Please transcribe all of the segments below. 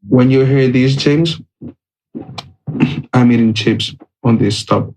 When you hear these, James, I'm eating chips on this top.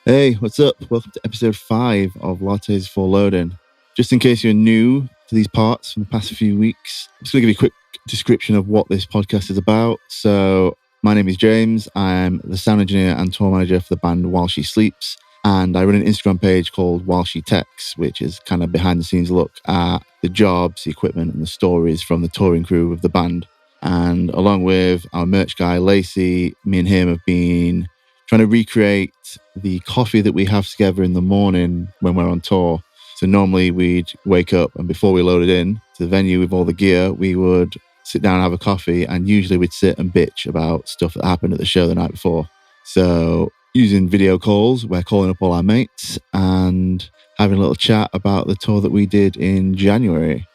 Hey, what's up? Welcome to episode 5 of Lattes Before Load-in. Just in case you're new to these parts from the past few weeks, I'm just going to give you a quick description of what this podcast is about. So, my name is James. I'm the sound engineer and tour manager for the band While She Sleeps. And I run an Instagram page called While She Texts, which is kind of behind the scenes look at the jobs, the equipment, and the stories from the touring crew of the band. And along with our merch guy, Lacey, me and him have been trying to recreate the coffee that we have together in the morning when we're on tour. So normally we'd wake up and before we loaded in to the venue with all the gear, we would sit down and have a coffee, and usually we'd sit and bitch about stuff that happened at the show the night before. So using video calls, we're calling up all our mates and having a little chat about the tour that we did in January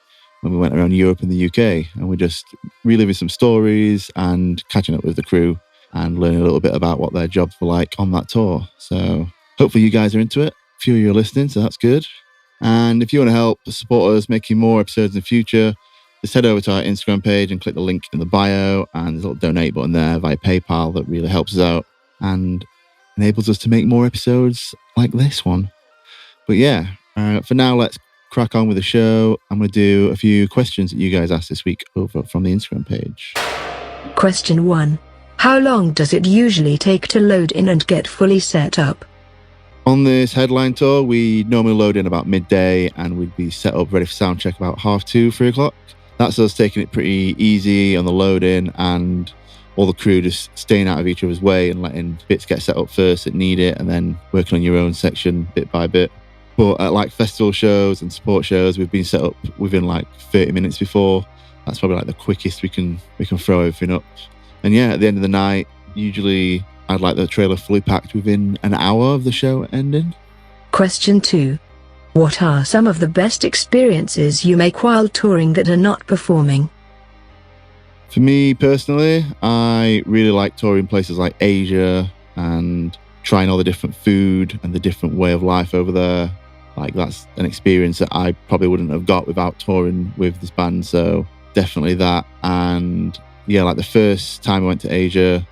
when we went around Europe and the UK, and we're just reliving some stories and catching up with the crew and learning a little bit about what their jobs were like on that tour. So hopefully you guys are into it. A few of you are listening, so that's good. And if you want to help support us making more episodes in the future, just head over to our Instagram page and click the link in the bio, and there's a little donate button there via PayPal that really helps us out and enables us to make more episodes like this one. But yeah, for now, let's crack on with the show. I'm going to do a few questions that you guys asked this week over from the Instagram page. Question 1. How long does it usually take to load in and get fully set up? On this headline tour, we normally load in about midday and we'd be set up ready for sound check about 2:30, 3 o'clock. That's us taking it pretty easy on the load in and all the crew just staying out of each other's way and letting bits get set up first that need it and then working on your own section bit by bit. But at like festival shows and support shows, we've been set up within like 30 minutes before. That's probably like the quickest we can throw everything up. And yeah, at the end of the night, usually I'd like the trailer fully packed within an hour of the show ending. Question 2. What are some of the best experiences you make while touring that are not performing? For me personally, I really like touring places like Asia and trying all the different food and the different way of life over there. Like that's an experience that I probably wouldn't have got without touring with this band. So definitely that. And yeah, like the first time I went to Asia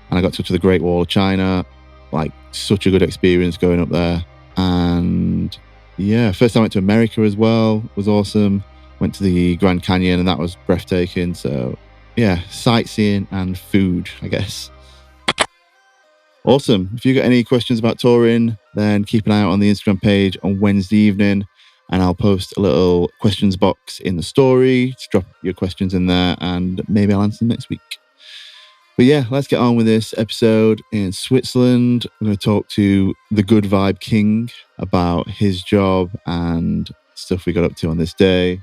and I got to go to the Great Wall of China, like such a good experience going up there. And yeah, first time I went to America as well was awesome. Went to the Grand Canyon and that was breathtaking. So yeah, sightseeing and food, I guess. Awesome. If you got any questions about touring, then keep an eye out on the Instagram page on Wednesday evening. And I'll post a little questions box in the story. Just drop your questions in there and maybe I'll answer them next week. But yeah, let's get on with this episode. In Switzerland, we're going to talk to the Good Vibe King about his job and stuff we got up to on this day.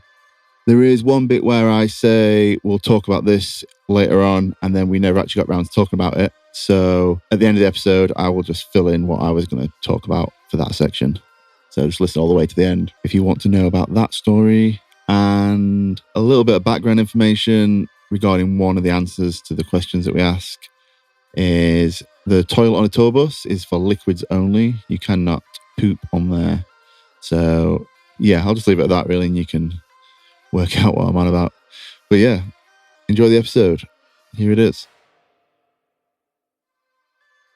There is one bit where I say we'll talk about this later on and then we never actually got around to talking about it. So at the end of the episode, I will just fill in what I was going to talk about for that section. So just listen all the way to the end if you want to know about that story. And a little bit of background information regarding one of the answers to the questions that we ask is the toilet on a tour bus is for liquids only. You cannot poop on there. So yeah, I'll just leave it at that really and you can work out what I'm on about. But yeah, enjoy the episode. Here it is.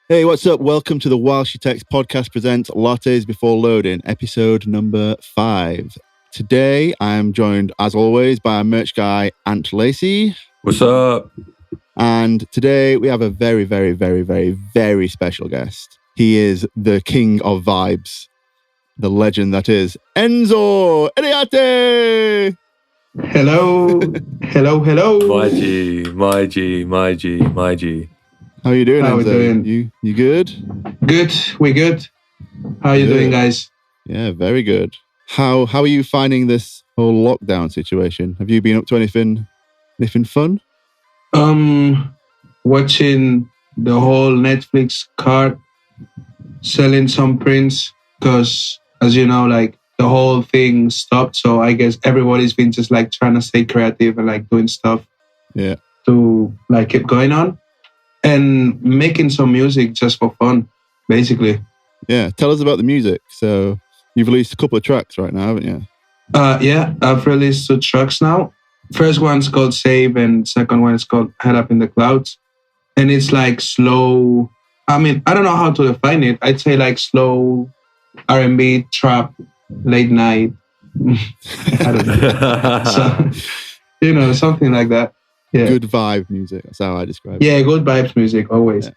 Hey, what's up? Welcome to the While She Texts podcast presents Lattes Before Load-in, episode number 5. Today, I am joined, as always, by our merch guy, Ant Lacey. What's up? And today, we have a very, very, very, very, very special guest. He is the king of vibes, the legend that is Enzo Eliate! Hello. Hello. My G. How are you doing, How Enzo? we doing? You good? Good. We good. How are you doing, guys? Yeah, very good. How are you finding this whole lockdown situation? Have you been up to anything fun? Watching the whole Netflix card, selling some prints, because as you know, like the whole thing stopped. So I guess everybody's been just like trying to stay creative and like doing stuff to like keep going on and making some music just for fun, basically. Yeah, tell us about the music. So you've released a couple of tracks right now, haven't you? Yeah, I've released 2 tracks now. First one's called Save and second one is called Head Up in the Clouds. And it's like slow. I mean, I don't know how to define it. I'd say like slow R&B, trap, late night. I don't know. So, something like that. Yeah. Good vibe music. That's how I describe it. Yeah, good vibes music, always. Yeah.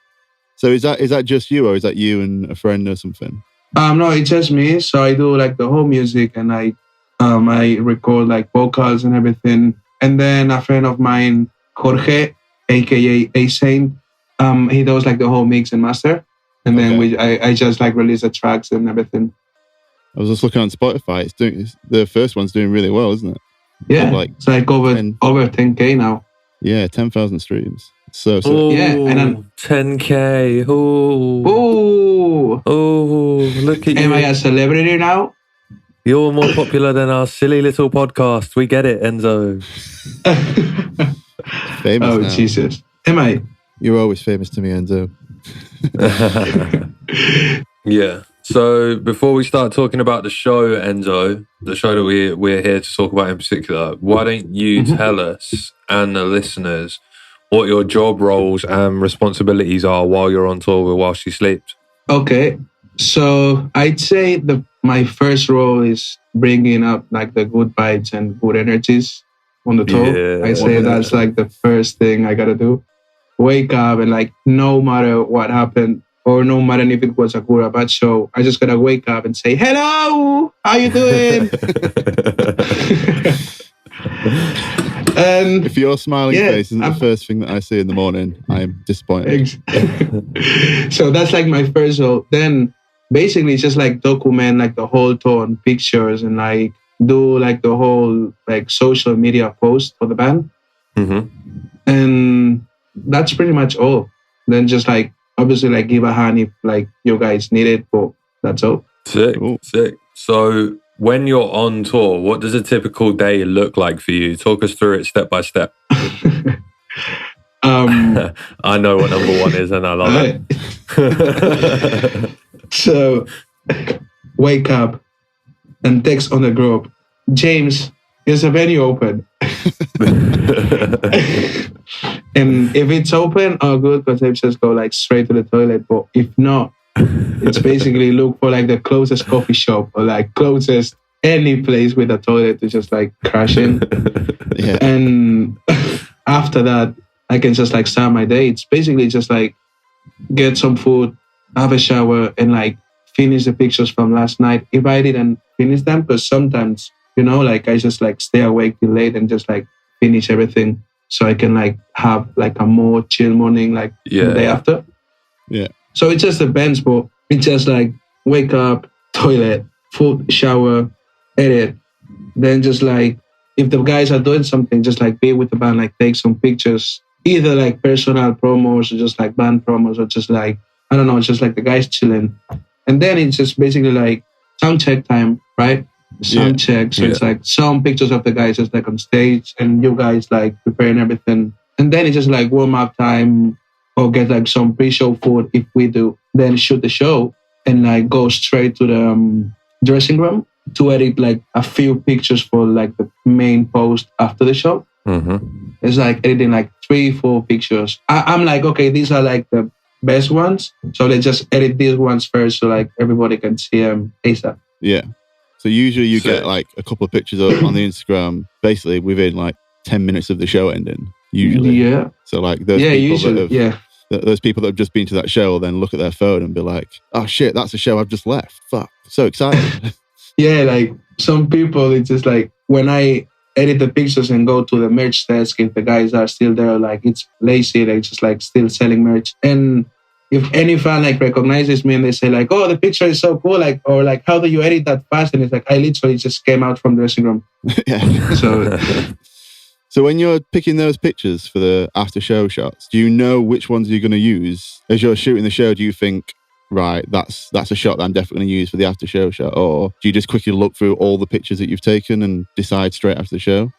So is that just you, or is that you and a friend or something? No, it's just me. So I do like the whole music and I record like vocals and everything. And then a friend of mine, Jorge, aka A Saint, he does like the whole mix and master. And then I just like release the tracks and everything. I was just looking on Spotify. The first one's doing really well, isn't it? Yeah, it's like over 10K now. Yeah, 10,000 streams. So yeah, and then 10K. Look at you. Am I a celebrity now? You're more popular than our silly little podcast. We get it, Enzo. Famous now. Jesus. Am I? You're always famous to me, Enzo. Yeah. So before we start talking about the show, Enzo, the show that we're here to talk about in particular, why don't you tell us and the listeners what your job roles and responsibilities are while you're on tour with While She Sleeps? Okay. So I'd say my first role is bringing up like the good vibes and good energies on the tour. Yeah, I'd say that's like the first thing I gotta do. Wake up and like no matter what happened, or no matter if it was a good or bad show, I just gotta wake up and say, hello, how you doing? And if your smiling face isn't the first thing that I see in the morning, I am disappointed. So that's like my first role. Then basically it's just like document like the whole tour on pictures and like do like the whole like social media post for the band. And that's pretty much all. Then just like obviously like give a hand if like you guys need it, but that's all. Sick. So when you're on tour, what does a typical day look like for you? Talk us through it step by step. I know what number one is and I love it. So wake up and text on the group, James, is the venue open? And if it's open, oh good, because I just go like straight to the toilet. But if not, it's basically look for like the closest coffee shop or like closest any place with a toilet to just like crash in. Yeah. And after that, I can just like start my day. It's basically just like get some food, have a shower, and like finish the pictures from last night. If I didn't finish them, because sometimes, like I just like stay awake till late and just like finish everything so I can like have like a more chill morning like the day after. Yeah. So it just depends, but it's just like wake up, toilet, food, shower, edit. Then just like if the guys are doing something, just like be with the band, like take some pictures, either like personal promos or just like band promos or just like, I don't know, just like the guys chilling. And then it's just basically like sound check time, right? Sound check. So it's like some pictures of the guys just like on stage and you guys like preparing everything. And then it's just like warm up time or get like some pre-show food if we do. Then shoot the show and like go straight to the dressing room to edit like a few pictures for like the main post after the show. It's like editing like 3-4 pictures. I'm like, okay, these are like the best ones. So let's just edit these ones first so like everybody can see them ASAP. Yeah. So usually you get like a couple of pictures up on the Instagram basically within like 10 minutes of the show ending. Usually. Yeah. So like those those people that have just been to that show will then look at their phone and be like, oh shit, that's a show I've just left. Fuck. So excited. Yeah, like some people, it's just like when I edit the pictures and go to the merch desk, if the guys are still there, like it's lazy, like just like still selling merch. And if any fan like recognizes me and they say like, oh, the picture is so cool, like, or like, how do you edit that fast? And it's like, I literally just came out from the dressing room. Yeah. So when you're picking those pictures for the after show shots, do you know which ones you're going to use? As you're shooting the show, do you think, right, that's a shot that I'm definitely going to use for the after show shot? Or do you just quickly look through all the pictures that you've taken and decide straight after the show?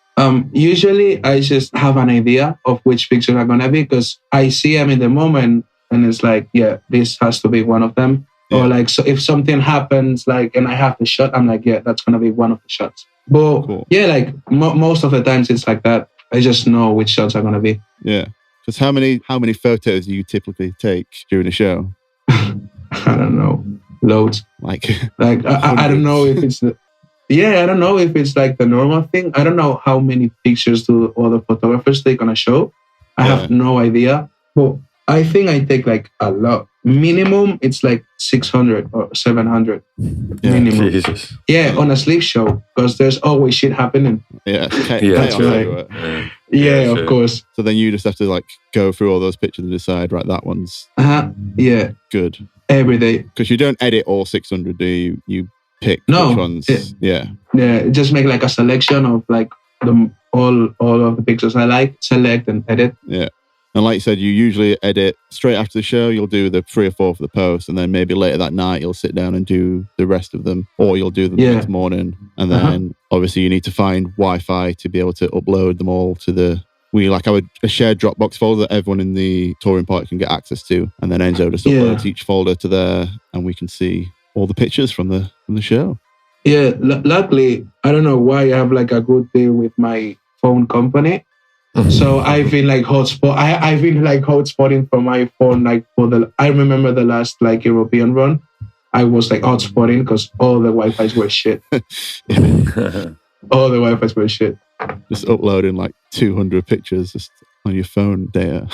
Usually I just have an idea of which pictures are gonna be because I see them in the moment and it's like, yeah, this has to be one of them. Yeah. Or like, so if something happens like and I have the shot, I'm like, yeah, that's gonna be one of the shots. But Cool. yeah, like most of the times it's like that. I just know which shots are gonna be. Yeah. Because how many photos do you typically take during a show? I don't know, loads. Like I don't know if it's I don't know if it's like the normal thing. I don't know how many pictures do other photographers take on a show. I have no idea. But I think I take like a lot. Minimum, it's like 600 or 700. Minimum. Jesus. Yeah, on a sleep show because there's always shit happening. Yeah, That's right. Yeah, sure. of course. So then you just have to like go through all those pictures and decide, right, that one's Yeah, good. every day. Because you don't edit all 600, do you? You pick No. which ones. Yeah. Yeah, just make like a selection of like all of the pictures I like, select and edit. Yeah. And like you said, you usually edit straight after the show. You'll do the 3 or 4 for the post, and then maybe later that night you'll sit down and do the rest of them, or you'll do them the next morning. And then obviously you need to find Wi-Fi to be able to upload them all to a shared Dropbox folder that everyone in the touring party can get access to, and then Enzo just uploads each folder to there, and we can see all the pictures from the show. Yeah, luckily I don't know why I have like a good deal with my phone company. So I've been like I've been like hotspotting from my phone like I remember the last like European run. I was like hotspotting because all the Wi-Fi's were shit. All the Wi-Fi's were shit. Just uploading like 200 pictures just on your phone data.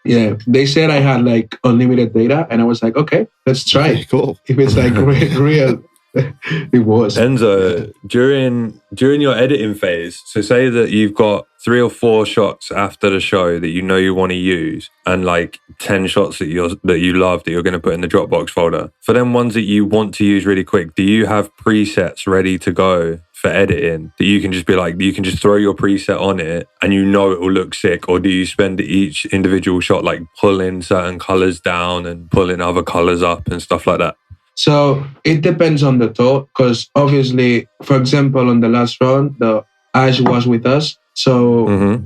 Yeah, they said I had like unlimited data, and I was like, okay, let's try it. Cool. If it's like real. It was. Enzo, during your editing phase, so say that you've got 3 or 4 shots after the show that you know you want to use, and like 10 shots that you love that you're going to put in the Dropbox folder. For them ones that you want to use really quick, do you have presets ready to go for editing that you can just be like, you can just throw your preset on it and you know it will look sick? Or do you spend each individual shot like pulling certain colors down and pulling other colors up and stuff like that? So it depends on the tour, because obviously, for example, on the last round, the Ash was with us. So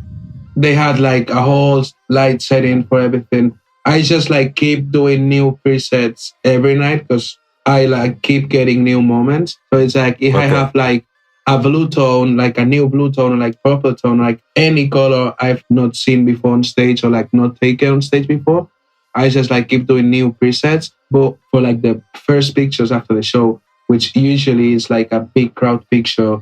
they had like a whole light setting for everything. I just like keep doing new presets every night because I like keep getting new moments. So it's like if I have like a blue tone, like a new blue tone, or like purple tone, like any color I've not seen before on stage or like not taken on stage before, I just like keep doing new presets. But for like the first pictures after the show, which usually is like a big crowd picture,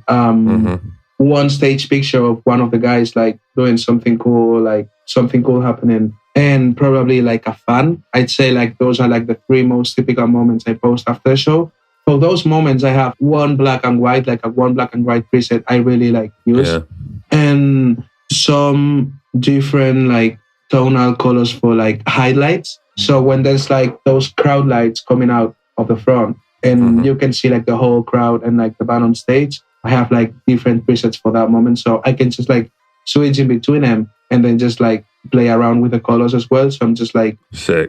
one stage picture of one of the guys like doing something cool happening, and probably like a fan. I'd say like those are like the 3 most typical moments I post after the show. For those moments, I have one black and white preset I really like use, and some different like tonal colors for like highlights. So when there's like those crowd lights coming out of the front and you can see like the whole crowd and like the band on stage, I have like different presets for that moment. So I can just like switch in between them and then just like play around with the colors as well. So I'm just like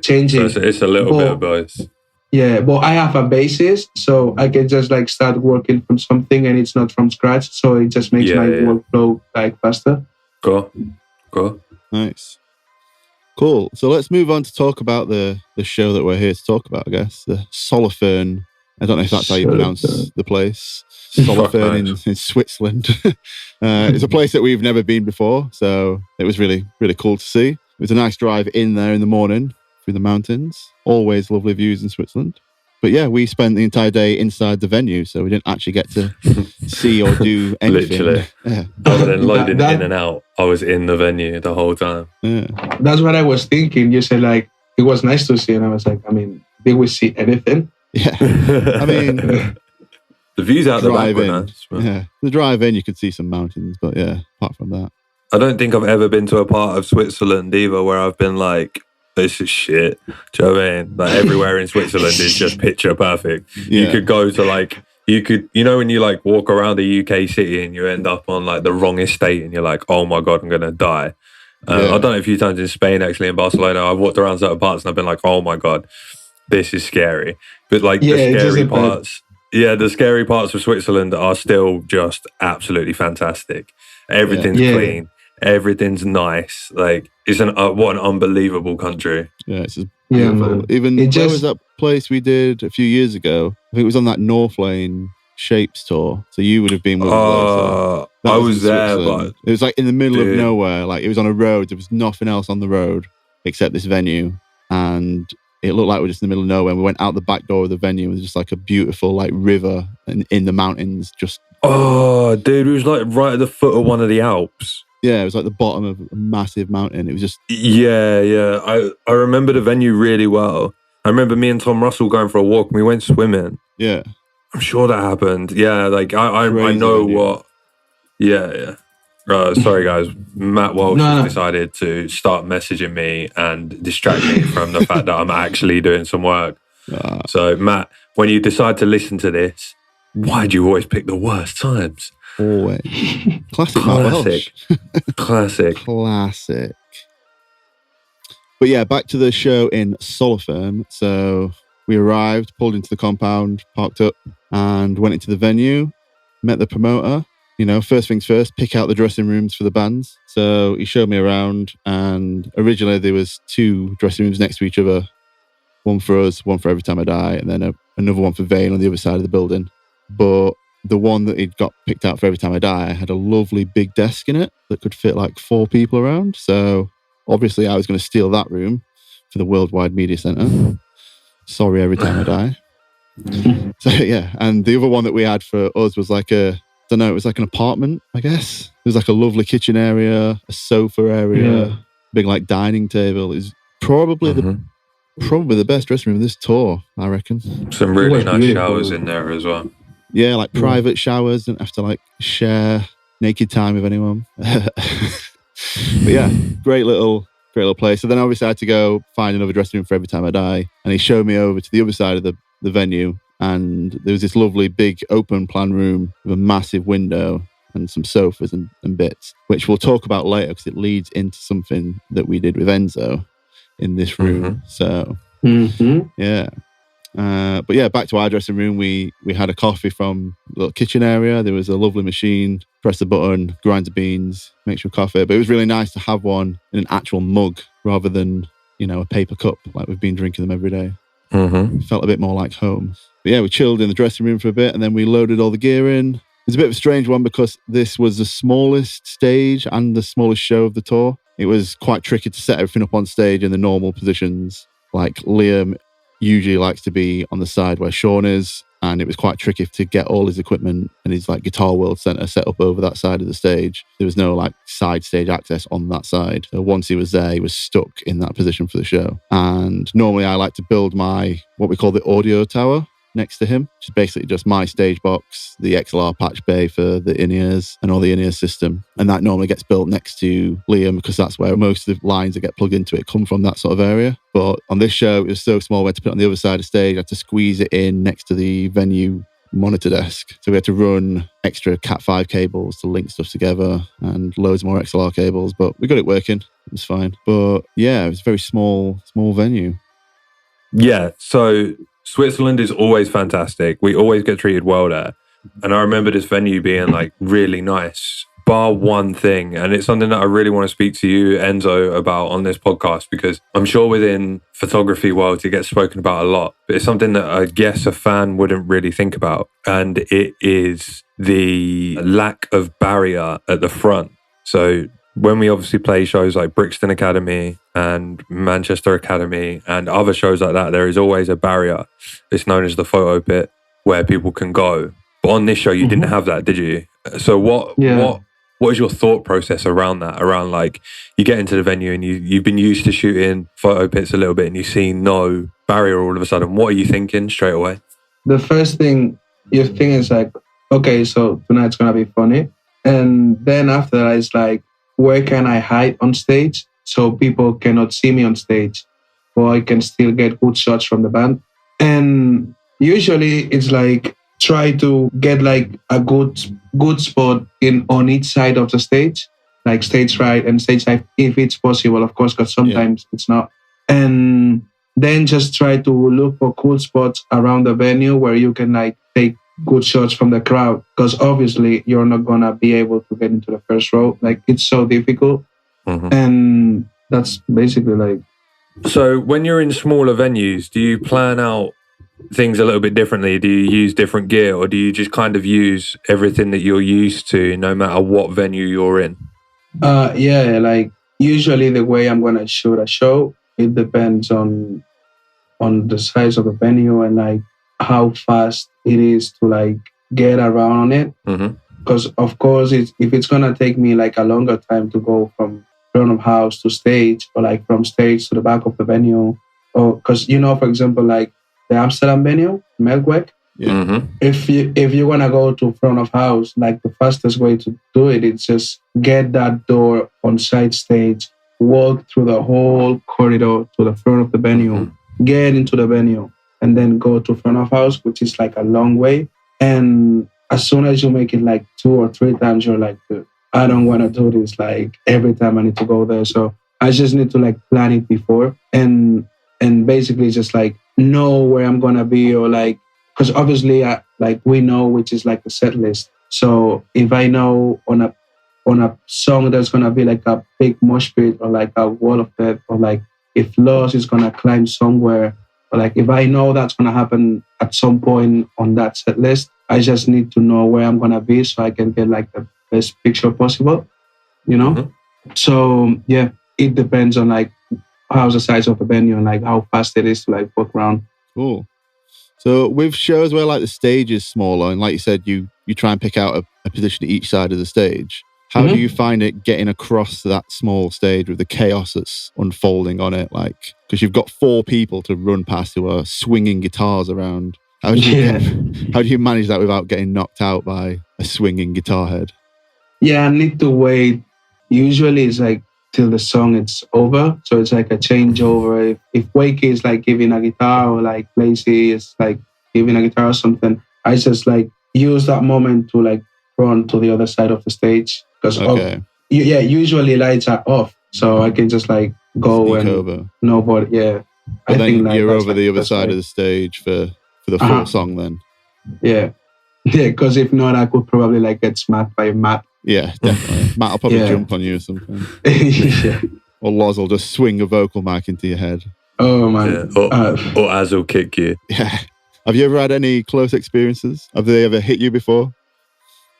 changing. So it's a little bit of both. Yeah, but I have a basis, so I can just like start working from something and it's not from scratch. So it just makes my workflow like faster. Go. Nice. Cool. So let's move on to talk about the show that we're here to talk about, I guess. The Solothurn. I don't know if that's how you pronounce the place. Solothurn in Switzerland. It's a place that we've never been before, so it was really, really cool to see. It was a nice drive in there in the morning through the mountains. Always lovely views in Switzerland. But yeah, we spent the entire day inside the venue, so we didn't actually get to see or do anything. Literally. Yeah. Other than loading in and out, I was in the venue the whole time. Yeah. That's what I was thinking. You said like, it was nice to see. And I was like, I mean, did we see anything? Yeah. I mean, the views out the back were nice. Yeah. The drive in, you could see some mountains, but yeah, apart from that. I don't think I've ever been to a part of Switzerland either where I've been like, this is shit. Do you know what I mean? Like everywhere in Switzerland is just picture perfect. Yeah. You could go to like, when you like walk around a UK city and you end up on like the wrong estate and you're like, oh my God, I'm going to die. I've done it a few times in Spain, actually, in Barcelona. I've walked around certain parts and I've been like, oh my God. this is scary. But like Yeah, the it's just scary a bit- parts, the scary parts of Switzerland are still just absolutely fantastic. Everything's Yeah. clean, everything's nice. Like it's what an unbelievable country. Yeah, it's just Yeah, beautiful. man. Even It where just- was that place we did a few years ago? I think it was on that North Lane Shapes tour. So you would have been with us. Loads, That I in was there, Switzerland. but It was like in the middle of Dude. nowhere. Like it was on a road. There was nothing else on the road except this venue. And it looked like we were just in the middle of nowhere. And we went out the back door of the venue. It was just like a beautiful like river and in the mountains. Just dude, it was like right at the foot of one of the Alps. yeah, it was like the bottom of a massive mountain. It was just Yeah. I remember the venue really well. I remember me and Tom Russell going for a walk and we went swimming. yeah. I'm sure that happened. Yeah, like I Crazy know venue. what. Yeah. Sorry, guys. Matt Walsh No, no. has decided to start messaging me and distract me from the fact that I'm actually doing some work. So, Matt, when you decide to listen to this, why do you always pick the worst times? Always. Classic Matt Welsh. Classic. Classic. But yeah, back to the show in Solothurn. So we arrived, pulled into the compound, parked up, and went into the venue, met the promoter. You know, first things first, pick out the dressing rooms for the bands. So he showed me around, and originally there was 2 dressing rooms next to each other. One for us, one for Every Time I Die, and then another one for Vane on the other side of the building. But the one that he'd got picked out for Every Time I Die had a lovely big desk in it that could fit like 4 people around. So obviously I was going to steal that room for the Worldwide Media Centre. Sorry, Every Time I Die. So yeah, and the other one that we had for us was like it was like an apartment, I guess. It was like a lovely kitchen area, a sofa area, big like dining table. It was probably the best dressing room of this tour, I reckon. Some really was nice beautiful. showers in there as well. Yeah, like private showers, didn't have to like share naked time with anyone. But yeah, great little place. So then obviously I had to go find another dressing room for Every Time I Die. And he showed me over to the other side of the venue. And there was this lovely big open plan room with a massive window and some sofas and bits, which we'll talk about later because it leads into something that we did with Enzo in this room. So yeah. But yeah, back to our dressing room. We had a coffee from the little kitchen area. There was a lovely machine, press the button, grind the beans, make your coffee. But it was really nice to have one in an actual mug rather than, you know, a paper cup like we've been drinking them every day. It felt a bit more like home. But yeah, we chilled in the dressing room for a bit and then we loaded all the gear in. It was a bit of a strange one because this was the smallest stage and the smallest show of the tour. It was quite tricky to set everything up on stage in the normal positions. Like Liam usually likes to be on the side where Sean is, and it was quite tricky to get all his equipment and his like Guitar World Center set up over that side of the stage. There was no like side stage access on that side. So once he was there, he was stuck in that position for the show. And normally I like to build my, what we call the audio tower next to him, which is basically just my stage box, the XLR patch bay for the in-ears and all the in-ear system. And that normally gets built next to Liam because that's where most of the lines that get plugged into it come from, that sort of area. But on this show, it was so small, we had to put it on the other side of stage. I had to squeeze it in next to the venue monitor desk. So we had to run extra Cat5 cables to link stuff together and loads more XLR cables, but we got it working. It was fine. But yeah, it was a very small venue. Yeah, so Switzerland is always fantastic. We always get treated well there. And I remember this venue being like really nice, bar one thing. And it's something that I really want to speak to you, Enzo, about on this podcast, because I'm sure within photography world, it gets spoken about a lot. But it's something that I guess a fan wouldn't really think about. And it is the lack of barrier at the front. So when we obviously play shows like Brixton Academy and Manchester Academy and other shows like that, there is always a barrier. It's known as the photo pit where people can go. But on this show, you didn't have that, did you? So what is your thought process around that? Around like you get into the venue and you've been used to shooting photo pits a little bit and you see no barrier all of a sudden. What are you thinking straight away? The first thing you think is like, okay, so tonight's going to be funny. And then after that, it's like, where can I hide on stage so people cannot see me on stage, or I can still get good shots from the band? And usually it's like try to get like a good spot on each side of the stage, like stage right and stage left, if it's possible, of course, because sometimes it's not. And Then just try to look for cool spots around the venue where you can like take good shots from the crowd, because obviously you're not gonna be able to get into the first row. Like, it's so difficult. And that's basically like. So when you're in smaller venues, do you plan out things a little bit differently? Do you use different gear, or do you just kind of use everything that you're used to no matter what venue you're in? Yeah, like usually the way I'm gonna shoot a show, it depends on the size of the venue and like how fast it is to like get around on it. Because of course, if it's gonna take me like a longer time to go from front of house to stage, or like from stage to the back of the venue, or because for example, like the Amsterdam venue, Melkweg. If you wanna go to front of house, like the fastest way to do it is just get that door on side stage, walk through the whole corridor to the front of the venue, get into the venue, and then go to front of house, which is like a long way. And as soon as you make it like 2 or 3 times, you're like, dude, I don't want to do this like every time I need to go there. So I just need to like plan it before and basically just like know where I'm gonna be, or like, because obviously like we know which is like the set list. So if I know on a song there's gonna be like a big mosh pit, or like a wall of death, or like if Loss is gonna climb somewhere, or like if I know that's gonna happen at some point on that set list, I just need to know where I'm gonna be so I can get like the best picture possible, So yeah, it depends on like how's the size of the venue and like how fast it is to like walk around. Cool. So with shows where like the stage is smaller, and like you said, you try and pick out a position at each side of the stage. How do you find it getting across that small stage with the chaos that's unfolding on it? Like, because you've got 4 people to run past who are swinging guitars around. How do you manage that without getting knocked out by a swinging guitar head? Yeah, I need to wait. Usually it's like till the song is over. So it's like a changeover. If Wakey is like giving a guitar, or like Lazy is like giving a guitar or something, I just like use that moment to like run to the other side of the stage. Because usually lights are off. So I can just like go sneak and over. Nobody, yeah. But then you're over the other side of the stage for the full song then. Yeah. Yeah, because if not, I could probably like get smacked by Matt. Yeah, definitely. Matt will probably jump on you or something. Yeah. Or Loz will just swing a vocal mic into your head. Oh, man. Yeah. Or Az will kick you. Yeah. Have you ever had any close experiences? Have they ever hit you before?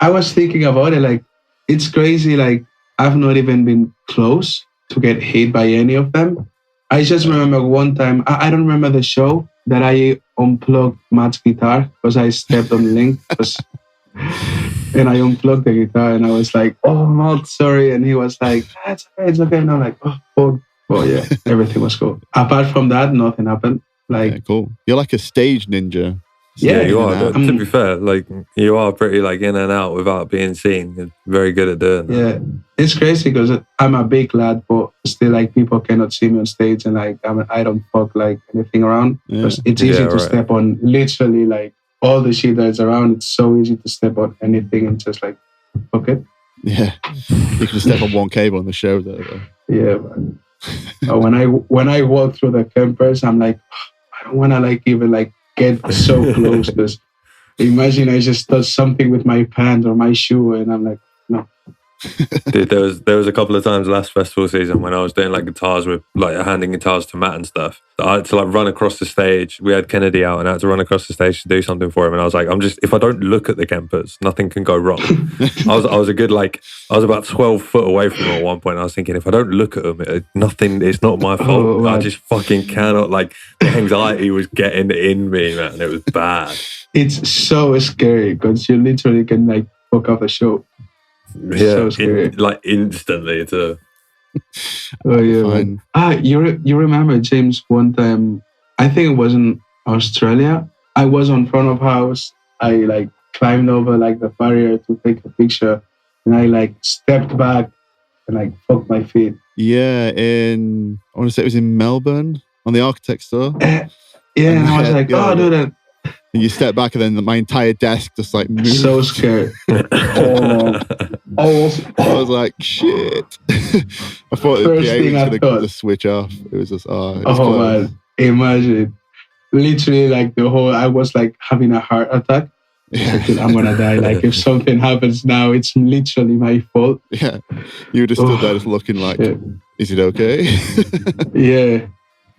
I was thinking about it, like, it's crazy, like, I've not even been close to get hit by any of them. I just remember one time, I don't remember the show, that I unplugged Matt's guitar because I stepped on the link. And I unplugged the guitar and I was like, oh, Matt, sorry. And he was like, it's okay. And I'm like, oh, yeah, everything was cool. Apart from that, nothing happened. Like, yeah, cool. You're like a stage ninja. Yeah, you are. To be fair, like you are pretty like in and out without being seen. You're very good at doing that. Yeah, it's crazy because I'm a big lad, but still like people cannot see me on stage, and like I don't fuck like anything around because it's easy to step on literally like all the shit that's around. It's so easy to step on anything and just like fuck it. Yeah, you can step on one cable on the show though. Yeah, man. when I walk through the campers, I'm like, I don't want to like even like get so close because imagine I just touch something with my pant or my shoe and I'm like, no. Dude, there was a couple of times last festival season when I was doing like guitars with like handing guitars to Matt and stuff. I had to like run across the stage. We had Kennedy out and I had to run across the stage to do something for him. And I was like, if I don't look at the Kempers, nothing can go wrong. I was about 12 foot away from him at one point. I was thinking, if I don't look at them, it's not my fault. I just fucking cannot, like the anxiety was getting in me, man. It was bad. It's so scary because you literally can like fuck up the show. Yeah, so like instantly too. Oh yeah, man. You remember James? One time, I think it was in Australia. I was on front of house. I like climbed over like the barrier to take a picture, and I like stepped back and like fucked my feet. Yeah, I want to say it was in Melbourne on the Architect store. Yeah, and I was like, oh, dude. And you step back, and then my entire desk just like moved. So scared. I was like, shit. I thought the PA was going to switch off. It was just, it was close. Man. Imagine. Literally, like I was like having a heart attack. Like, I'm gonna die. Like if something happens now, it's literally my fault. Yeah. You were just stood there just looking like, shit. is it okay? Yeah.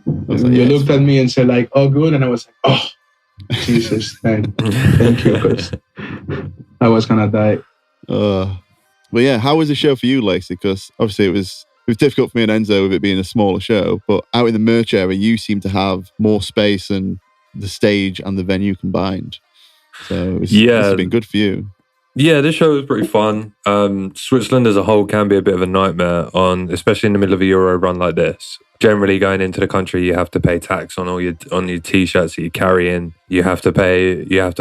was like, You yeah, it's looked at fine. me and said like, "Oh, good," and I was like, "Oh, Jesus, thank you," because I was gonna die. But yeah, how was the show for you, Lacey? Because obviously it was difficult for me and Enzo with it being a smaller show, but out in the merch area, you seem to have more space and the stage and the venue combined. So this has been good for you. Yeah, this show was pretty fun. Switzerland as a whole can be a bit of a nightmare especially in the middle of a Euro run like this. Generally, going into the country, you have to pay tax on your t-shirts that you carry in. You have to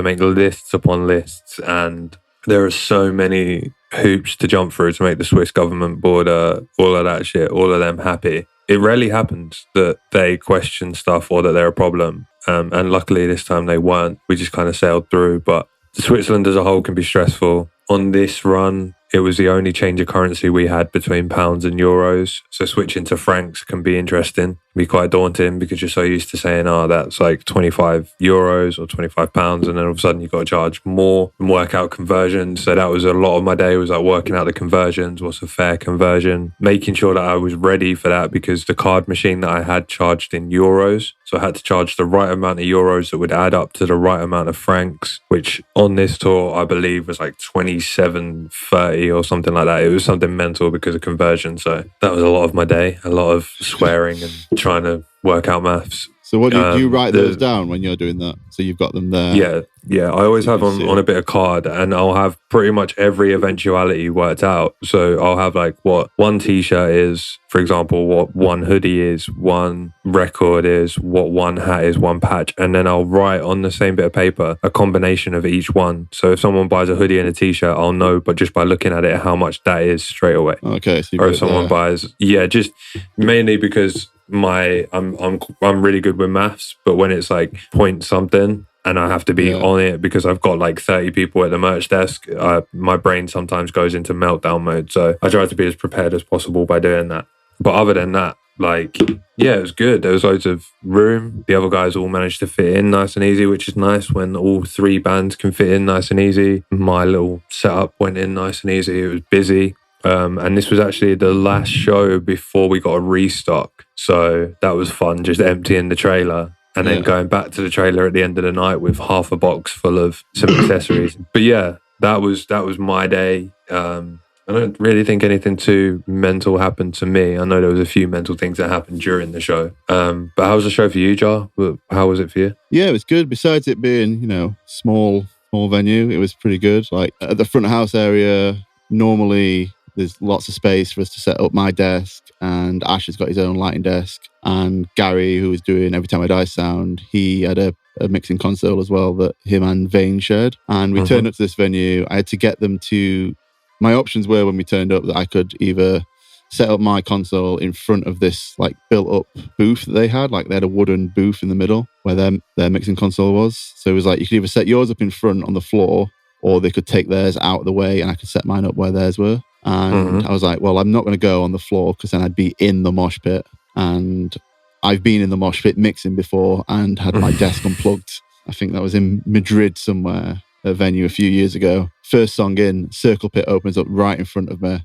make lists upon lists, and there are so many hoops to jump through to make the Swiss government board all of that shit, all of them happy. It rarely happens that they question stuff or that they're a problem. And luckily this time they weren't. We just kind of sailed through. But Switzerland as a whole can be stressful. On this run, it was the only change of currency we had between pounds and euros. So switching to francs can be interesting, be quite daunting because you're so used to saying, oh, that's like 25 euros or 25 pounds. And then all of a sudden you've got to charge more and work out conversions. So that was a lot of my day was like working out the conversions, what's a fair conversion, making sure that I was ready for that because the card machine that I had charged in euros. So I had to charge the right amount of euros that would add up to the right amount of francs, which on this tour, I believe was like 27.30 or something like that. It was something mental because of conversion. So that was a lot of my day, a lot of swearing and trying to work out maths. So what do you write those down when you're doing that? So you've got them there? Yeah. I always have on a bit of card, and I'll have pretty much every eventuality worked out. So I'll have like what one t-shirt is, for example, what one hoodie is, one record is, what one hat is, one patch. And then I'll write on the same bit of paper a combination of each one. So if someone buys a hoodie and a t-shirt, I'll know, but just by looking at it, how much that is straight away. Okay. So or if someone buys, just mainly because I'm really good with maths, but when it's like point something and I have to be on it because I've got like 30 people at the merch desk, my brain sometimes goes into meltdown mode. So I try to be as prepared as possible by doing that. But other than that, it was good. There was loads of room. The other guys all managed to fit in nice and easy, which is nice when all three bands can fit in nice and easy. My little setup went in nice and easy. It was busy. And this was actually the last show before we got a restock. So that was fun, just emptying the trailer and then going back to the trailer at the end of the night with half a box full of some accessories. But yeah, that was my day. I don't really think anything too mental happened to me. I know there was a few mental things that happened during the show. But how was the show for you, Jar? How was it for you? Yeah, it was good. Besides it being, small venue, it was pretty good. Like at the front of house area, normally there's lots of space for us to set up my desk, and Ash has got his own lighting desk, and Gary, who was doing Every Time I Die sound, he had a mixing console as well that him and Vane shared. And we turned up to this venue. I had to get them to... My options were when we turned up that I could either set up my console in front of this like built-up booth that they had. Like they had a wooden booth in the middle where their mixing console was. So it was like you could either set yours up in front on the floor, or they could take theirs out of the way and I could set mine up where theirs were. And I was like, well, I'm not going to go on the floor because then I'd be in the mosh pit. And I've been in the mosh pit mixing before and had my desk unplugged. I think that was in Madrid somewhere, a venue a few years ago. First song in, circle pit opens up right in front of me,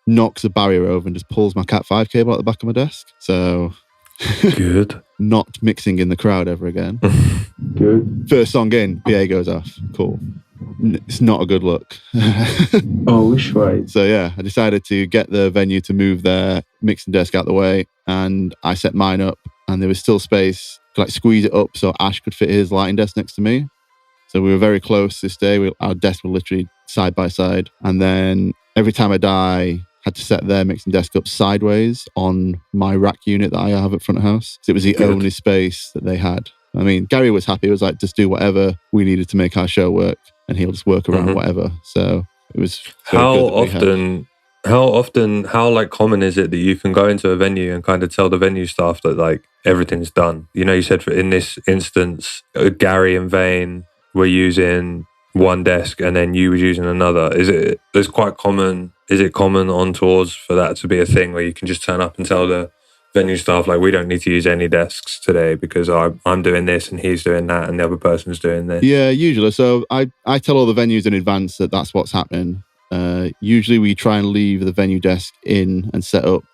knocks a barrier over and just pulls my Cat 5 cable out the back of my desk. So good. Not mixing in the crowd ever again. Good. First song in, PA goes off. Cool. It's not a good look. Oh, which way? So yeah, I decided to get the venue to move their mixing desk out the way, and I set mine up, and there was still space to like squeeze it up so Ash could fit his lighting desk next to me. So we were very close this day. Our desks were literally side by side. And then Every Time I Die had to set their mixing desk up sideways on my rack unit that I have at front of house. So it was the only space that they had. I mean, Gary was happy. It was like, just do whatever we needed to make our show work, and he'll just work around whatever. So it was how like common is it that you can go into a venue and kind of tell the venue staff that like everything's done? You know, you said in this instance, Gary and Vane were using one desk and then you was using another. Is it common on tours for that to be a thing where you can just turn up and tell the venue staff, like, we don't need to use any desks today because I'm doing this and he's doing that and the other person's doing this? Yeah, usually. So I tell all the venues in advance that that's what's happening. Usually we try and leave the venue desk in and set up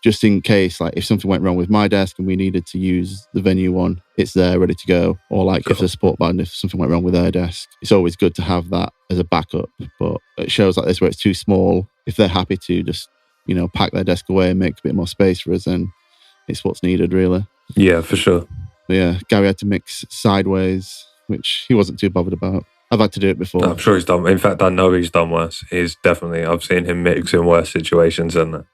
just in case, like if something went wrong with my desk and we needed to use the venue one, it's there ready to go. Or like if the support band, if something went wrong with their desk, it's always good to have that as a backup. But at shows like this where it's too small, if they're happy to just, pack their desk away and make a bit more space for us, then it's what's needed, really. Yeah, for sure. But yeah, Gary had to mix sideways, which he wasn't too bothered about. I've had to do it before. I'm sure he's done. In fact, I know he's done worse. I've seen him mix in worse situations than that.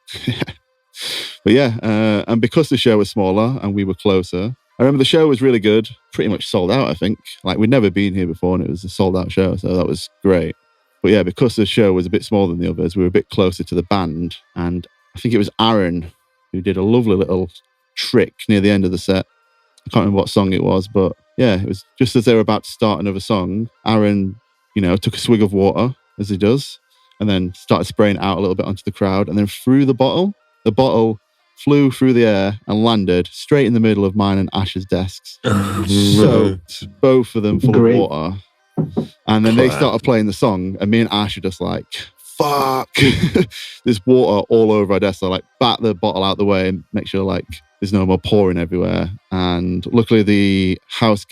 But yeah, and because the show was smaller and we were closer, I remember the show was really good, pretty much sold out, I think. Like, we'd never been here before and it was a sold out show, so that was great. But yeah, because the show was a bit smaller than the others, we were a bit closer to the band. And I think it was Aaron who did a lovely little trick near the end of the set. I can't remember what song it was, but yeah, it was just as they were about to start another song, Aaron, took a swig of water, as he does, and then started spraying it out a little bit onto the crowd, and then threw the bottle. The bottle flew through the air and landed straight in the middle of mine and Ash's desks. Soaked both of them full of water. And then they started playing the song, and me and Ash are just like, fuck. There's water all over our desk. So like, bat the bottle out the way and make sure like there's no more pouring everywhere. And luckily the house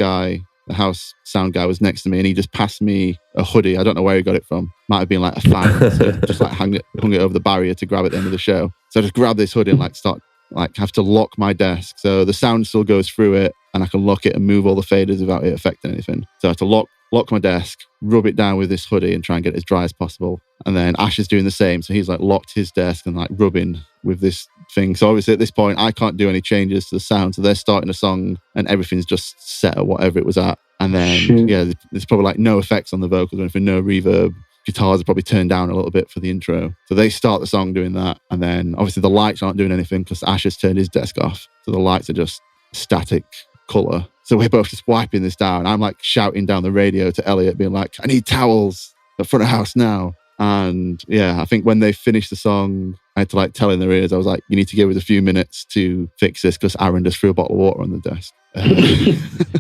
sound guy was next to me, and he just passed me a hoodie. I don't know where he got it from. Might have been like a fan. So just like hung it over the barrier to grab at the end of the show. So I just grabbed this hoodie and have to lock my desk. So the sound still goes through it and I can lock it and move all the faders without it affecting anything. So I had to lock my desk, rub it down with this hoodie and try and get it as dry as possible. And then Ash is doing the same. So he's like locked his desk and like rubbing with this thing. So obviously at this point, I can't do any changes to the sound. So they're starting a song and everything's just set at whatever it was at. And then, there's probably like no effects on the vocals or anything, no reverb. Guitars are probably turned down a little bit for the intro. So they start the song doing that. And then obviously the lights aren't doing anything because Ash has turned his desk off. So the lights are just static colour. So we're both just wiping this down. I'm like shouting down the radio to Elliot being like, I need towels at front of house now. And yeah, I think when they finished the song, I had to like tell in their ears, I was like, you need to give us a few minutes to fix this because Aaron just threw a bottle of water on the desk.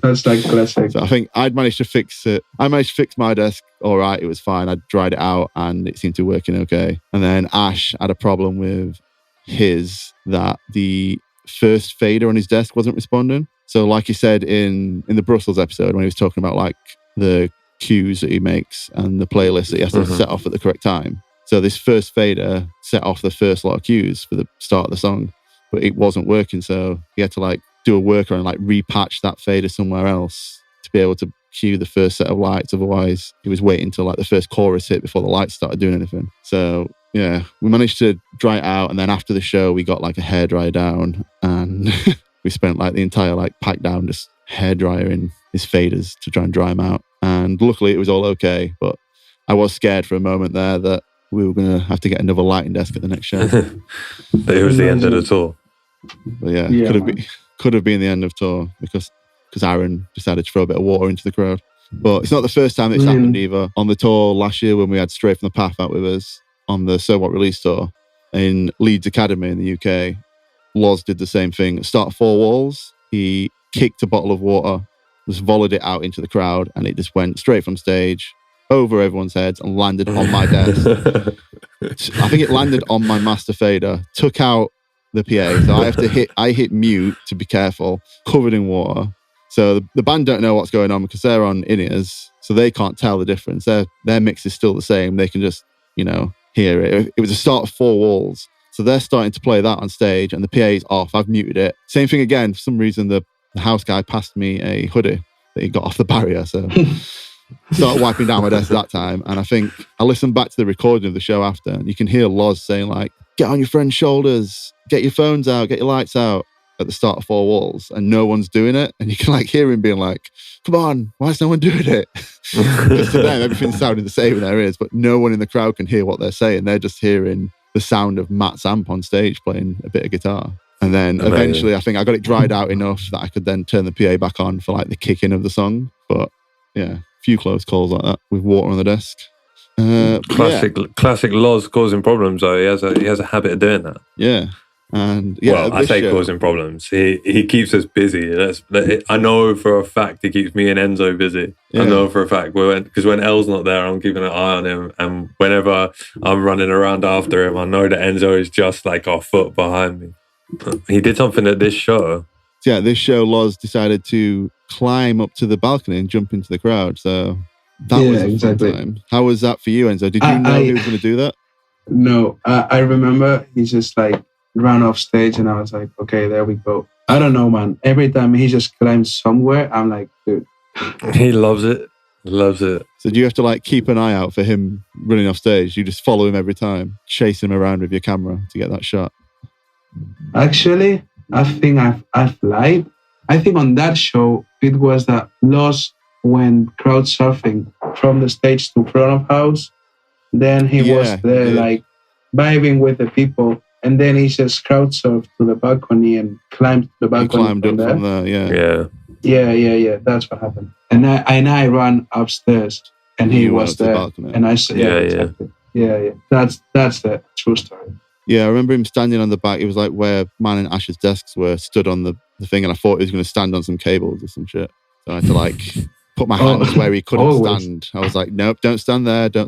That's like classic. So I think I'd managed to fix it. I managed to fix my desk all right. It was fine. I dried it out and it seemed to be working okay. And then Ash had a problem with his, that the first fader on his desk wasn't responding. So like he said in the Brussels episode when he was talking about like the cues that he makes and the playlist that he has to set off at the correct time. So this first fader set off the first lot of cues for the start of the song, but it wasn't working. So he had to like do a workaround and like repatch that fader somewhere else to be able to cue the first set of lights. Otherwise, he was waiting till like the first chorus hit before the lights started doing anything. So yeah, we managed to dry it out. And then after the show, we got like a hairdryer down and we spent like the entire like pack down just hairdryer in his faders to try and dry them out. And luckily it was all okay. But I was scared for a moment there that we were going to have to get another lighting desk at the next show. But it was the end of the tour. But yeah. Could have been the end of tour because Aaron decided to throw a bit of water into the crowd. But it's not the first time it's happened either. On the tour last year when we had Straight from the Path out with us on the So What release tour in Leeds Academy in the UK, Loz did the same thing. At start 4 walls, he kicked a bottle of water, just volleyed it out into the crowd, and it just went straight from stage over everyone's heads and landed on my desk. I think it landed on my master fader, took out the PA. So I hit mute to be careful, covered in water. So the band don't know what's going on because they're on in-ears, so they can't tell the difference. Their mix is still the same. They can just, hear it. It was a start of 4 walls. So they're starting to play that on stage and the PA's off. I've muted it. Same thing again. For some reason, the house guy passed me a hoodie that he got off the barrier. So started wiping down my desk at that time. And I think I listened back to the recording of the show after, and you can hear Loz saying like, get on your friend's shoulders, get your phones out, get your lights out at the start of 4 walls. And no one's doing it. And you can like hear him being like, come on, why is no one doing it? Because to them, everything's sounding the same in their ears, but no one in the crowd can hear what they're saying. They're just hearing the sound of Matt's amp on stage playing a bit of guitar. And then eventually I think I got it dried out enough that I could then turn the PA back on for like the kick-in of the song. But yeah, a few close calls like that with water on the desk. Classic Loz causing problems though. He has a habit of doing that. Yeah. And yeah, well, I this say show- causing problems. He keeps us busy. I know for a fact he keeps me and Enzo busy. Yeah. I know for a fact because when Elle's not there, I'm keeping an eye on him, and whenever I'm running around after him, I know that Enzo is just like a foot behind me. He did something at this show. Yeah, this show, Loz decided to climb up to the balcony and jump into the crowd. So that was a fun time. How was that for you, Enzo? Did you know he was going to do that? No, I remember he just like ran off stage and I was like, okay, there we go. I don't know, man. Every time he just climbs somewhere, I'm like, dude. He loves it. Loves it. So do you have to like keep an eye out for him running off stage? You just follow him every time, chase him around with your camera to get that shot? Actually, I think I've lied. I think on that show, it was that Loz went crowd surfing from the stage to front of house. Then he was there like vibing with the people. And then he just crowd surfed to the balcony and climbed the balcony. He climbed up from there, yeah. Yeah. That's what happened. And I ran upstairs and he was there. And I said, exactly. Yeah. That's the true story. Yeah, I remember him standing on the back. It was like where Man and Ash's desks were, stood on the thing, and I thought he was going to stand on some cables or some shit. So I had to like put my hands where he couldn't stand. I was like, nope, don't stand there. Do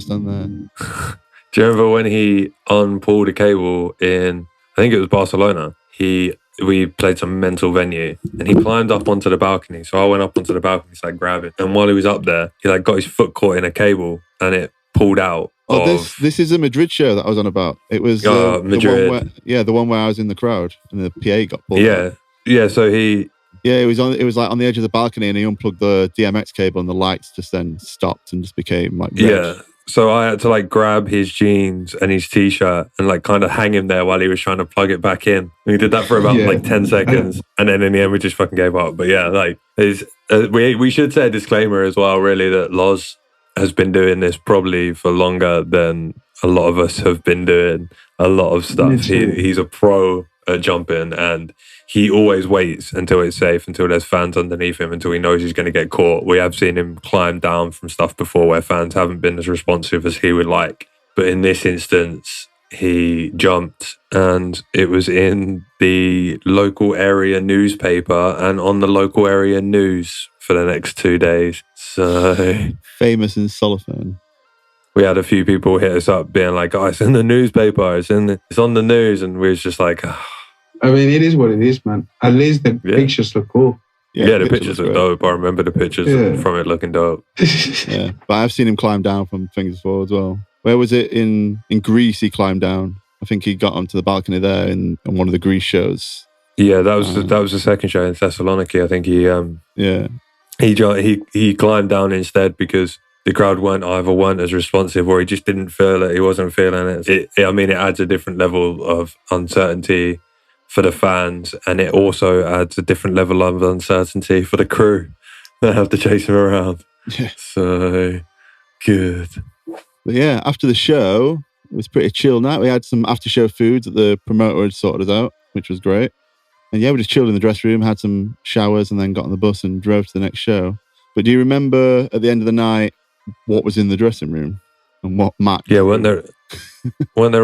you remember when he unpulled a cable in, I think it was Barcelona, we played some mental venue and he climbed up onto the balcony. So I went up onto the balcony to like grab it. And while he was up there, he like got his foot caught in a cable and it pulled out. This is a Madrid show that I was on about. It was Madrid. The one where I was in the crowd and the PA got pulled out. Yeah, so he... Yeah, it was like on the edge of the balcony and he unplugged the DMX cable and the lights just then stopped and just became like red. Yeah. So I had to like grab his jeans and his t-shirt and like kind of hang him there while he was trying to plug it back in. And he did that for about like 10 seconds. And then in the end, we just fucking gave up. But yeah, like we should say a disclaimer as well, really, that Loz has been doing this probably for longer than a lot of us have been doing a lot of stuff. He's a pro at jumping and he always waits until it's safe, until there's fans underneath him, until he knows he's going to get caught. We have seen him climb down from stuff before where fans haven't been as responsive as he would like. But in this instance, he jumped and it was in the local area newspaper and on the local area news for the next 2 days. So famous in Solothurn. We had a few people hit us up being like, oh, it's in the newspaper, it's on the news. And we was just like, oh. I mean, it is what it is, man. At least the pictures look cool. Yeah, the pictures look dope. I remember the pictures from it looking dope. Yeah, but I've seen him climb down from things before as well. Where was it in Greece? He climbed down. I think he got onto the balcony there in one of the Greece shows. Yeah, that was the second show in Thessaloniki. I think he climbed down instead because the crowd weren't as responsive, or he just didn't feel it. He wasn't feeling it. It adds a different level of uncertainty for the fans, and it also adds a different level of uncertainty for the crew that have to chase him around. Yeah. So good. But yeah, after the show, it was a pretty chill night. We had some after show foods that the promoter had sorted us out, which was great. And yeah, we just chilled in the dressing room, had some showers, and then got on the bus and drove to the next show. But do you remember at the end of the night what was in the dressing room and what Matt? Yeah, when there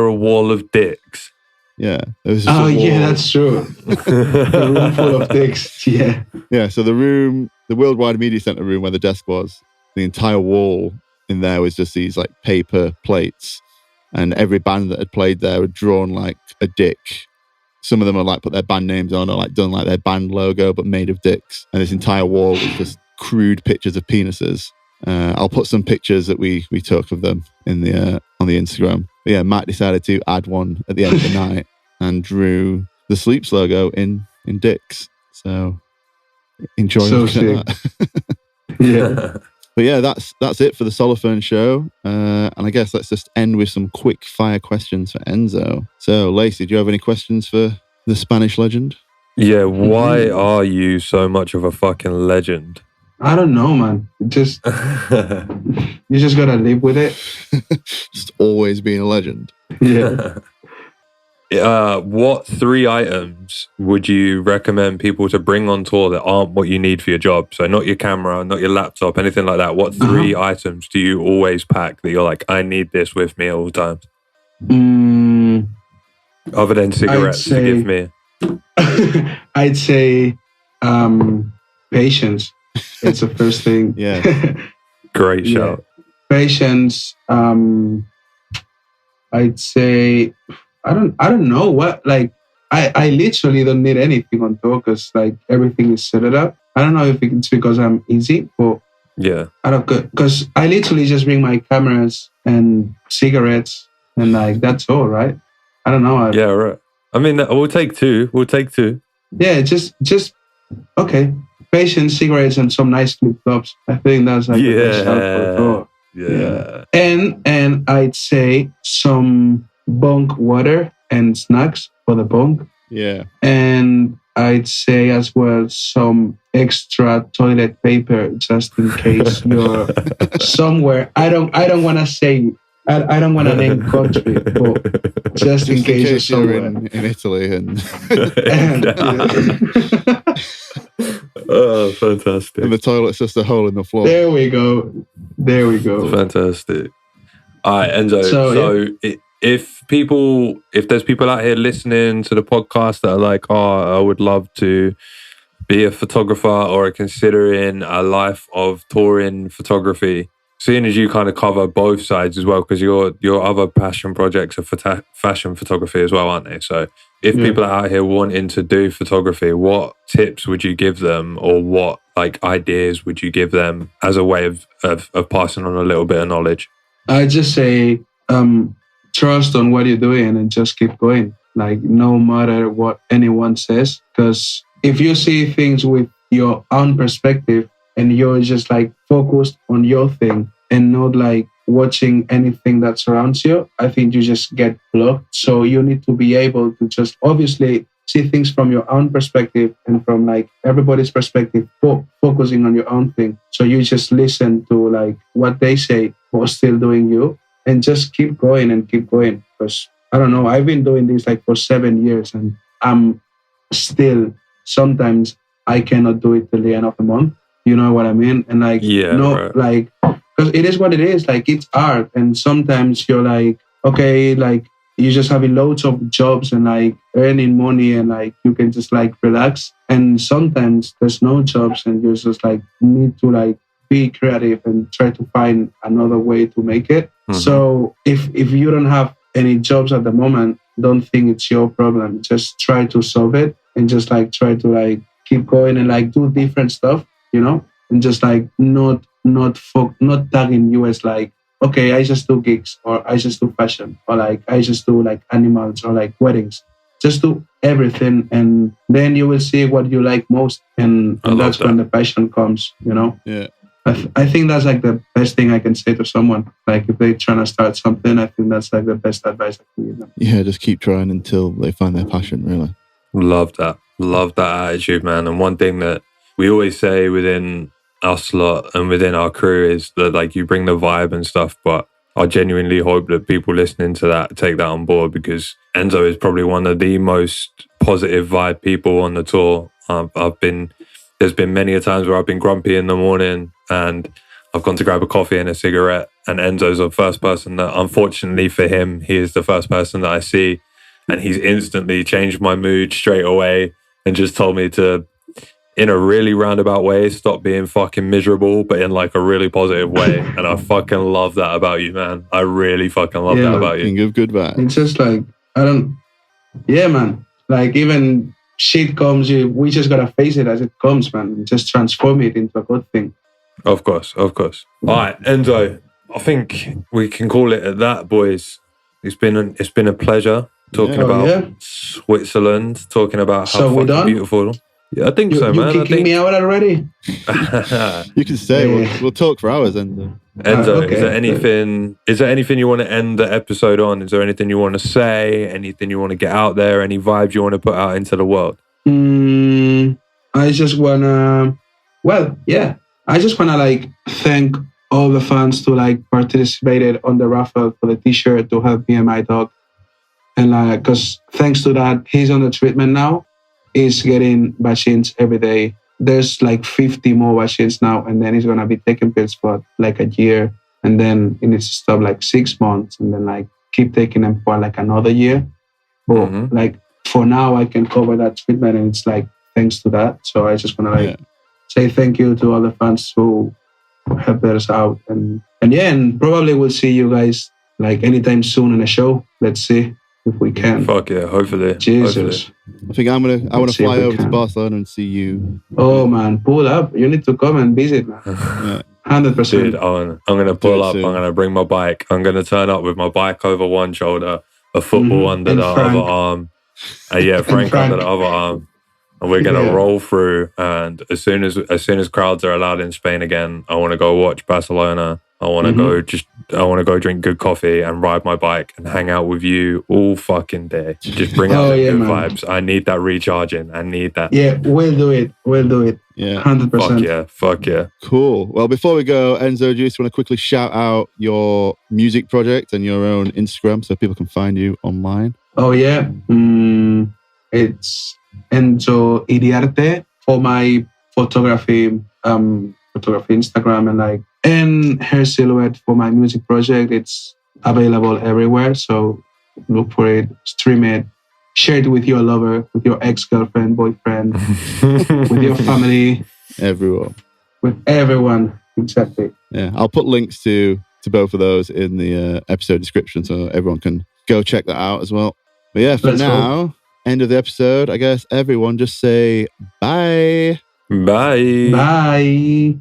a wall of dicks. Yeah. That's true. The room full of dicks. Yeah. Yeah. So the Worldwide Media Center room where the desk was, the entire wall in there was just these like paper plates, and every band that had played there had drawn like a dick. Some of them had like put their band names on or like done like their band logo, but made of dicks. And this entire wall was just crude pictures of penises. I'll put some pictures that we took of them in the on the Instagram. But yeah, Matt decided to add one at the end of the night and drew the Sleeps logo in dicks. So enjoy looking at that. Yeah. But yeah, that's it for the Solothurn show. And I guess let's just end with some quick fire questions for Enzo. So Lacey, do you have any questions for the Spanish legend? Yeah, why are you so much of a fucking legend? I don't know, man. You just gotta live with it. Just always being a legend. Yeah. What 3 items would you recommend people to bring on tour that aren't what you need for your job? So not your camera, not your laptop, anything like that. What 3 items do you always pack that you're like, I need this with me at all times? Other than cigarettes, forgive me. I'd say patience. It's the first thing. Yeah. Great shout. Patience. I'd say I don't know what, like I literally don't need anything on tour because like everything is set up. I don't know if it's because I'm easy, but Yeah. I don't, because I literally just bring my cameras and cigarettes and like that's all, right? I don't know. Yeah, right. I mean, we'll take two. Yeah, just okay. Patience, cigarettes, and some nice flip flops. I think that's like the best shout for the tour. Yeah. And I'd say some bunk water and snacks for the bunk. Yeah. And I'd say as well some extra toilet paper just in case you're somewhere. I don't want to say. I don't want to name country, but just in case you're somewhere in Italy and oh, fantastic! and the toilet's just a hole in the floor. There we go. Fantastic. All right, Enzo. If there's people out here listening to the podcast that are like, oh, I would love to be a photographer or are considering a life of touring photography, seeing as you kind of cover both sides as well, because your other passion projects are fashion photography as well, aren't they? So if people are out here wanting to do photography, what tips would you give them, or what like ideas would you give them as a way of passing on a little bit of knowledge? I just say trust on what you're doing and just keep going. Like no matter what anyone says, because if you see things with your own perspective and you're just like focused on your thing and not like watching anything that surrounds you, I think you just get blocked. So you need to be able to just obviously see things from your own perspective and from like everybody's perspective, focusing on your own thing. So you just listen to like what they say while still doing you and just keep going. Because I don't know, I've been doing this like for 7 years and I'm still, sometimes I cannot do it till the end of the month. You know what I mean? And like, like, because it is what it is. Like, it's art. And sometimes you're like, okay, like, you're just having loads of jobs and like earning money and like you can just like relax. And sometimes there's no jobs and you just like need to like be creative and try to find another way to make it. Mm-hmm. So if you don't have any jobs at the moment, don't think it's your problem. Just try to solve it and just like try to like keep going and like do different stuff, you know, and just like not tagging you as like, okay, I just do gigs or I just do fashion or like I just do like animals or like weddings. Just do everything and then you will see what you like most and that's when the passion comes, you know? Yeah. I think that's like the best thing I can say to someone. Like if they're trying to start something, I think that's like the best advice I can give them. Yeah, just keep trying until they find their passion, really. Love that attitude, man. And one thing that we always say within us lot and within our crew is that like you bring the vibe and stuff, but I genuinely hope that people listening to that take that on board, because Enzo is probably one of the most positive vibe people on the tour. There's been many a times where I've been grumpy in the morning and I've gone to grab a coffee and a cigarette, and Enzo's the first person that, unfortunately for him, he is the first person that I see, and he's instantly changed my mood straight away and just told me to, in a really roundabout way, stop being fucking miserable, but in like a really positive way. And I fucking love that about you, man. I really fucking love that about you. King of good vibes. It's just like, man. Like even shit comes, we just gotta face it as it comes, man. And just transform it into a good thing. Of course. All right, Enzo, I think we can call it at that, boys. It's been a pleasure talking about Switzerland, talking about how fucking beautiful. Yeah, I think so, man. You kicking me out already? You can stay. We'll talk for hours, Enzo. Okay. Is there anything you want to end the episode on? Is there anything you want to say? Anything you want to get out there? Any vibes you want to put out into the world? I just wanna, like thank all the fans who like participated on the raffle for the t-shirt to help me and my dog. And like, cause thanks to that, he's on the treatment now. He's getting vaccines every day. There's like 50 more vaccines now, and then he's gonna be taking pills for like a year, and then he needs to stop like 6 months, and then like keep taking them for like another year. But Mhm. like for now, I can cover that treatment, and it's like thanks to that. So I just want to like say thank you to all the fans who helped us out, and yeah, and probably we'll see you guys like anytime soon in a show. Let's see if we can. Fuck yeah, hopefully. Jesus. I think I want to Let's see if fly we over to can. Barcelona and see you. Oh man, pull up. You need to come and visit, man. Yeah. 100%. Dude, I'm gonna Do pull it up. soon. I'm gonna bring my bike. I'm gonna turn up with my bike over one shoulder, a football under And the Frank. other arm. Yeah, Frank under the other arm. And we're gonna Yeah. roll through. And as soon as crowds are allowed in Spain again, I want to go watch Barcelona. I want to go drink good coffee and ride my bike and hang out with you all fucking day. Just bring out Oh, the yeah, good man. vibes. I need that recharging. I need that. Yeah, we'll do it. Yeah. 100%. Fuck yeah. Cool. Well, before we go, Enzo, do you just want to quickly shout out your music project and your own Instagram so people can find you online? Oh yeah. It's Enzo Iriarte for my photography Instagram, and Hair Silhouette for my music project. It's available everywhere, so look for it, stream it, share it with your lover, with your ex-girlfriend, boyfriend, with your family, Everyone. with everyone. Exactly. Yeah. I'll put links to both of those in the episode description so everyone can go check that out as well. But yeah, for Let's now, end of the episode, I guess everyone just say bye. Bye. Bye.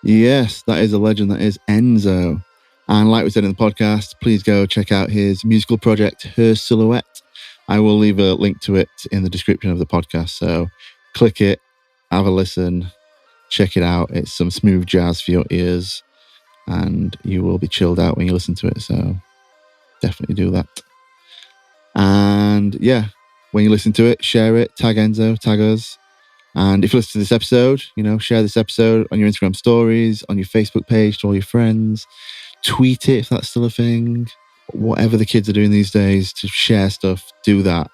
Yes, that is a legend. That is Enzo. And like we said in the podcast, please go check out his musical project, Her Silhouette. I will leave a link to it in the description of the podcast. So click it, have a listen, check it out. It's some smooth jazz for your ears and you will be chilled out when you listen to it. So definitely do that. And yeah, when you listen to it, share it, tag Enzo, tag us. And if you listen to this episode, share this episode on your Instagram stories, on your Facebook page to all your friends. Tweet it if that's still a thing. Whatever the kids are doing these days to share stuff, do that.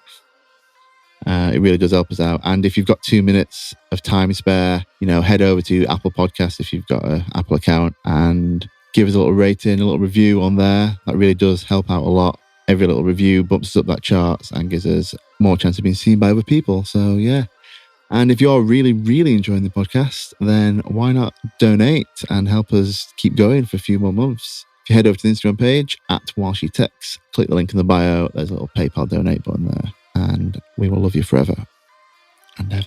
It really does help us out. And if you've got 2 minutes of time spare, head over to Apple Podcasts if you've got an Apple account and give us a little rating, a little review on there. That really does help out a lot. Every little review bumps us up that charts and gives us more chance of being seen by other people. So yeah. And if you're really, really enjoying the podcast, then why not donate and help us keep going for a few more months? If you head over to the Instagram page @WhilesheTexts, click the link in the bio. There's a little PayPal donate button there, and we will love you forever and ever.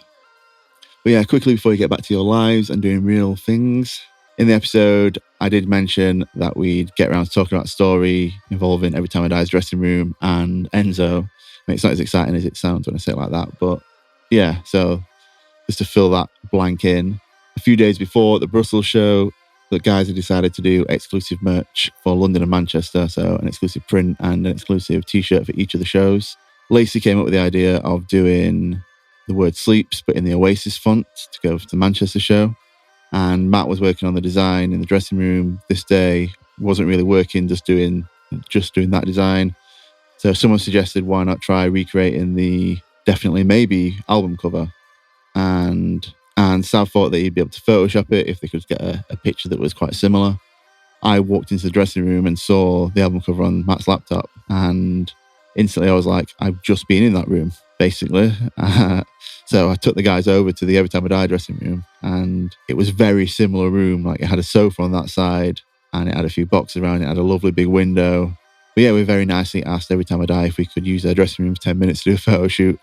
But yeah, quickly before you get back to your lives and doing real things, in the episode, I did mention that we'd get around to talking about a story involving Every Time I Die's dressing room and Enzo. I mean, it's not as exciting as it sounds when I say it like that, but yeah, so just to fill that blank in. A few days before the Brussels show, the guys had decided to do exclusive merch for London and Manchester, so an exclusive print and an exclusive t-shirt for each of the shows. Lacey came up with the idea of doing the word sleeps, but in the Oasis font to go for the Manchester show. And Matt was working on the design in the dressing room this day. Wasn't really working, just doing that design. So someone suggested, why not try recreating the Definitely Maybe album cover? And Sav thought that he'd be able to Photoshop it if they could get a picture that was quite similar. I walked into the dressing room and saw the album cover on Matt's laptop, and instantly I was like, I've just been in that room, basically. So I took the guys over to the Every Time I Die dressing room, and it was a very similar room. Like, it had a sofa on that side, and it had a few boxes around it, had a lovely big window. But yeah, we very nicely asked Every Time I Die if we could use their dressing room for 10 minutes to do a photo shoot.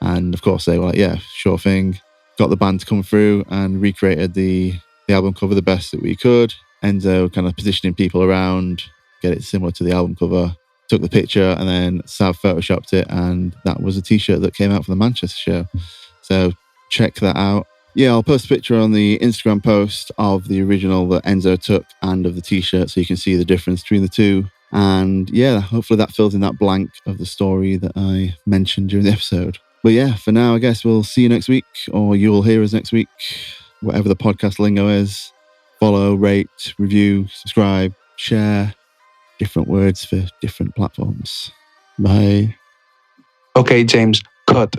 And of course they were like, yeah, sure thing. Got the band to come through and recreated the album cover the best that we could. Enzo kind of positioning people around, get it similar to the album cover. Took the picture and then Sav photoshopped it, and that was a t-shirt that came out for the Manchester show. So check that out. Yeah, I'll post a picture on the Instagram post of the original that Enzo took and of the t-shirt so you can see the difference between the two. And yeah, hopefully that fills in that blank of the story that I mentioned during the episode. But yeah, for now, I guess we'll see you next week, or you'll hear us next week, whatever the podcast lingo is. Follow, rate, review, subscribe, share. Different words for different platforms. Bye. Okay, James, cut.